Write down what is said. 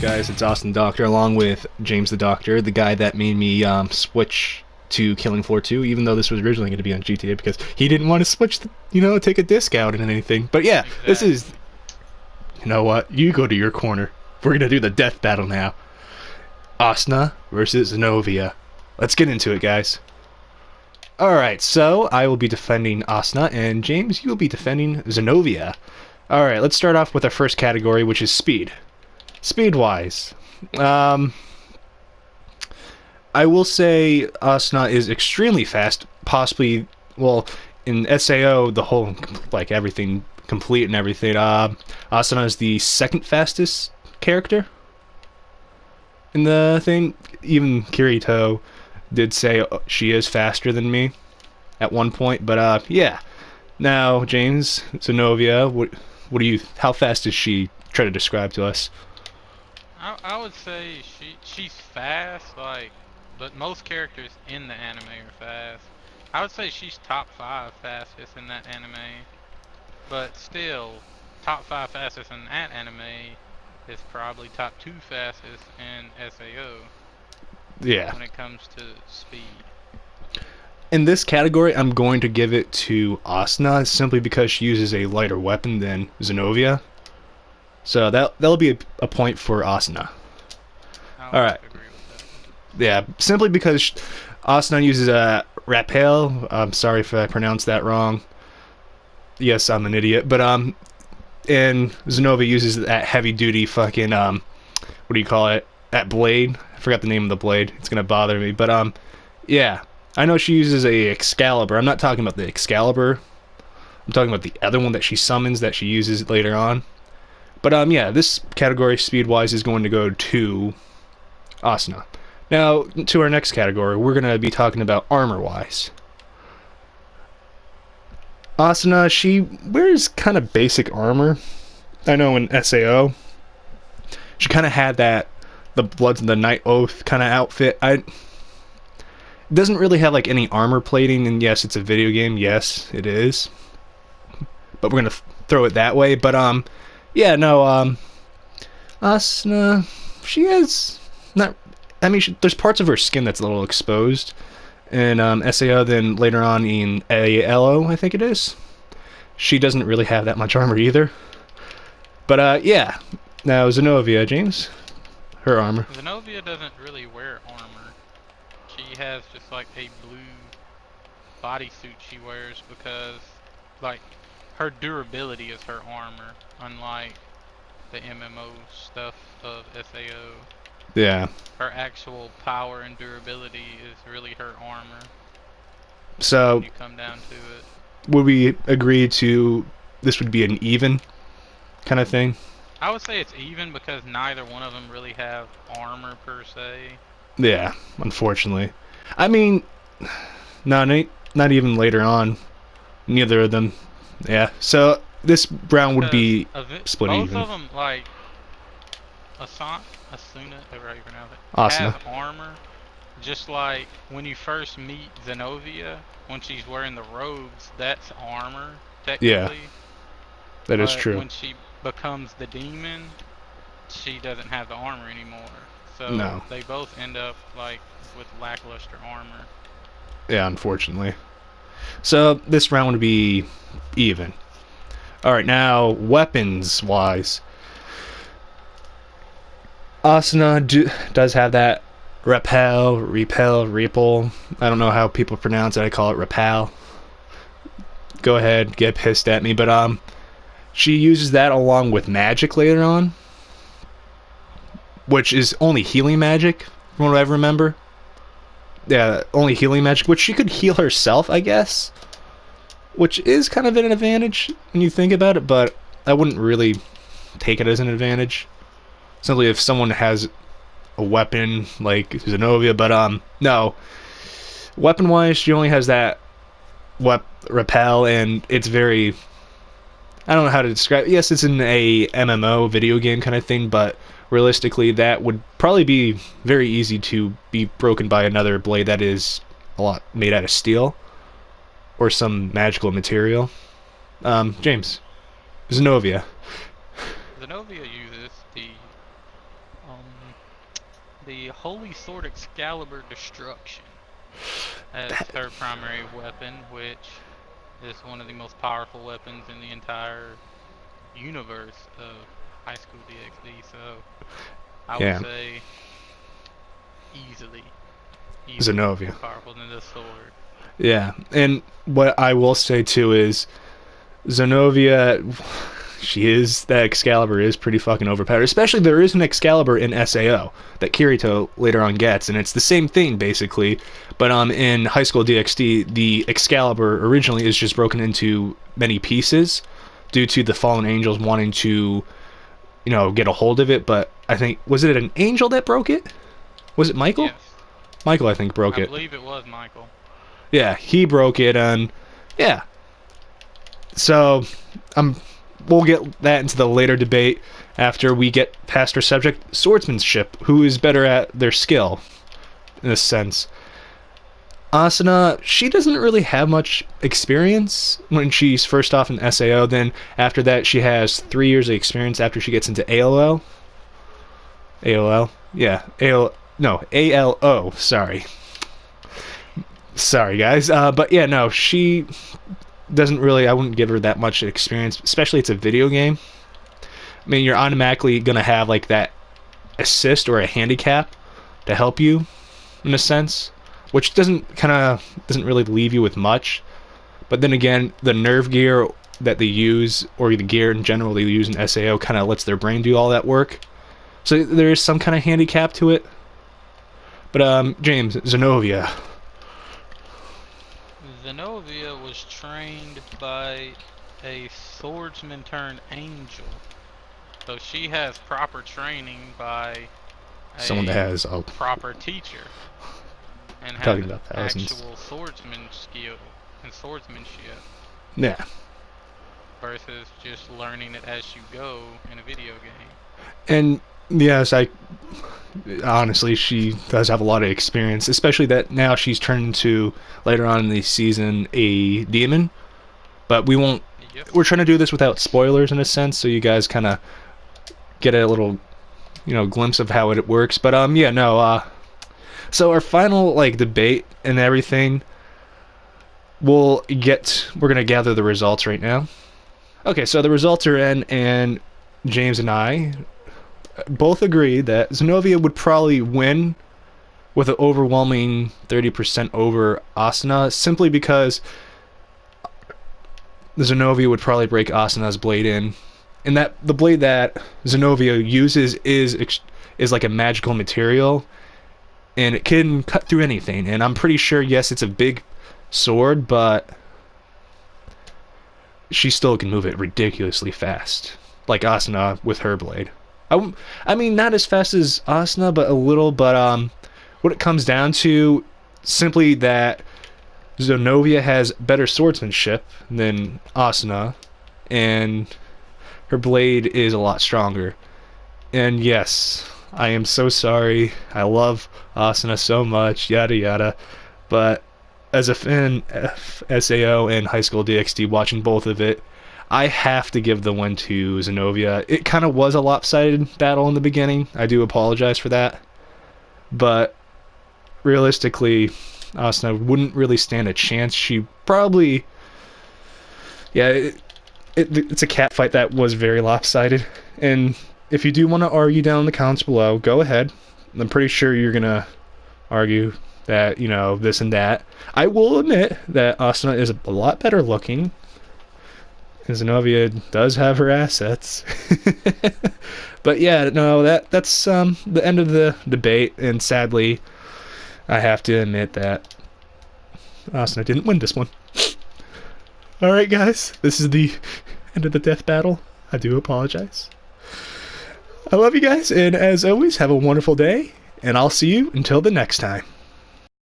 guys? It's Austin Doctor, along with James the Doctor, the guy that made me switch to Killing Floor 2, even though this was originally going to be on GTA, because he didn't want to switch, take a discount and anything. But yeah, Exactly. This is... You know what? You go to your corner. We're going to do the death battle now. Asuna versus Xenovia. Let's get into it, guys. Alright, so I will be defending Asuna, and James, you will be defending Xenovia. Alright, let's start off with our first category, which is speed. Speed-wise, I will say Asuna is extremely fast, possibly, well, in SAO, the whole, like, everything complete and everything, Asuna is the second fastest character in the thing. Even Kirito did say she is faster than me at one point, but yeah. Now, James, Xenovia, what do you? How fast does she try to describe to us? I would say she's fast, but most characters in the anime are fast. I would say she's top 5 fastest in that anime, but still, top 5 fastest in that anime is probably top 2 fastest in SAO. Yeah. When it comes to speed. In this category, I'm going to give it to Asuna simply because she uses a lighter weapon than Xenovia. So that'll be a point for Asuna. All right. Agree with that. Yeah, simply because Asuna uses a rappel. I'm sorry if I pronounced that wrong. Yes, I'm an idiot. But and Xenovia uses that heavy duty fucking what do you call it? That blade. I forgot the name of the blade. It's gonna bother me. But yeah. I know she uses a Excalibur. I'm not talking about the Excalibur. I'm talking about the other one that she summons that she uses later on. But yeah, this category speed-wise is going to go to Asuna. Now, to our next category, we're going to be talking about armor-wise. Asuna, she wears kind of basic armor. I know in SAO, she kind of had that, the Bloods and the Night Oath kind of outfit. It doesn't really have like any armor plating, and yes, it's a video game. Yes, it is. But we're going to throw it that way. But yeah, no, Asuna, she has not. I mean, there's parts of her skin that's a little exposed in SAO. Then later on in ALO, I think it is, she doesn't really have that much armor either. But yeah, now Xenovia, James, her armor. Xenovia doesn't really wear armor. She has just like a blue bodysuit she wears because, like, her durability is her armor, unlike the MMO stuff of SAO. Yeah. Her actual power and durability is really her armor. So, when you come down to it, would we agree to this would be an even kind of thing? I would say it's even because neither one of them really have armor per se. Yeah, unfortunately. I mean, no, not even later on. Neither of them. Yeah, so this round would be split both even. Both of them, like, Asuna, however you pronounce it, Asuna. have armor. Just like when you first meet Xenovia, when she's wearing the robes, that's armor, technically. Yeah, that is true. When she becomes the demon, she doesn't have the armor anymore. So no. They both end up like with lackluster armor. Yeah, unfortunately. So this round would be even. Alright, now weapons wise, Asuna does have that repel. I don't know how people pronounce it. I call it repel. Go ahead, get pissed at me. But she uses that along with magic later on, which is only healing magic, from what I remember. Yeah, only healing magic, which she could heal herself, I guess. Which is kind of an advantage when you think about it, but I wouldn't really take it as an advantage. Simply if someone has a weapon like Xenovia, but no. Weapon-wise, she only has that repel, and it's very... I don't know how to describe it. Yes, it's in a MMO video game kind of thing, but realistically, that would probably be very easy to be broken by another blade that is a lot made out of steel or some magical material. James, Xenovia. Xenovia uses the the Holy Sword Excalibur Destruction as her primary weapon, which is one of the most powerful weapons in the entire universe of High School DxD. So I would Yeah. say easily Xenovia. more powerful than the sword. Yeah, and what I will say too is Xenovia, that Excalibur is pretty fucking overpowered. Especially there is an Excalibur in SAO that Kirito later on gets, and it's the same thing basically. But in High School DxD, the Excalibur originally is just broken into many pieces due to the fallen angels wanting to, get a hold of it. But I think, was it an angel that broke it? Was it Michael? Yes, Michael, I think, broke I it. believe it was Michael. Yeah, he broke it, and yeah. So, we'll get that into the later debate after we get past our subject, swordsmanship, who is better at their skill, in a sense. Asuna, she doesn't really have much experience when she's first off in SAO, then after that she has 3 years of experience after she gets into ALO. AOL? Yeah, ALO, sorry. Sorry, guys. But yeah, no, she doesn't really, I wouldn't give her that much experience, especially it's a video game. I mean, you're automatically going to have like that assist or a handicap to help you in a sense, which doesn't really leave you with much. But then again, the nerve gear that they use, or the gear in general they use in SAO, kind of lets their brain do all that work. So there is some kind of handicap to it. But James, Xenovia. Xenovia was trained by a swordsman turned angel. So she has proper training by Someone that has proper teacher and talking has about thousands. actual swordsman skill and swordsmanship Yeah. versus just learning it as you go in a video game. And yes, honestly, she does have a lot of experience, especially that now she's turned into, later on in the season, a demon. But Yep. we're trying to do this without spoilers in a sense, so you guys kind of get a little, glimpse of how it works. But yeah, no, so our final debate and everything, we're gonna gather the results right now. Okay, so the results are in, and James and I both agree that Xenovia would probably win with an overwhelming 30% over Asuna, simply because Xenovia would probably break Asuna's blade in, and that the blade that Xenovia uses is like a magical material, and it can cut through anything. And I'm pretty sure, yes, it's a big sword, but she still can move it ridiculously fast, like Asuna with her blade. I mean, not as fast as Asuna, but a little. But what it comes down to, simply that Xenovia has better swordsmanship than Asuna, and her blade is a lot stronger. And yes, I am so sorry. I love Asuna so much, yada yada. But as a fan of SAO and High School DxD, watching both of it, I have to give the win to Xenovia. It kind of was a lopsided battle in the beginning. I do apologize for that. But realistically, Asuna wouldn't really stand a chance. She probably... Yeah, it's a cat fight that was very lopsided. And if you do want to argue down in the comments below, go ahead. I'm pretty sure you're going to argue that, this and that. I will admit that Asuna is a lot better looking. Xenovia does have her assets. But yeah, no, that's the end of the debate, and sadly, I have to admit that Asuna didn't win this one. Alright guys, this is the end of the death battle. I do apologize. I love you guys, and as always, have a wonderful day, and I'll see you until the next time.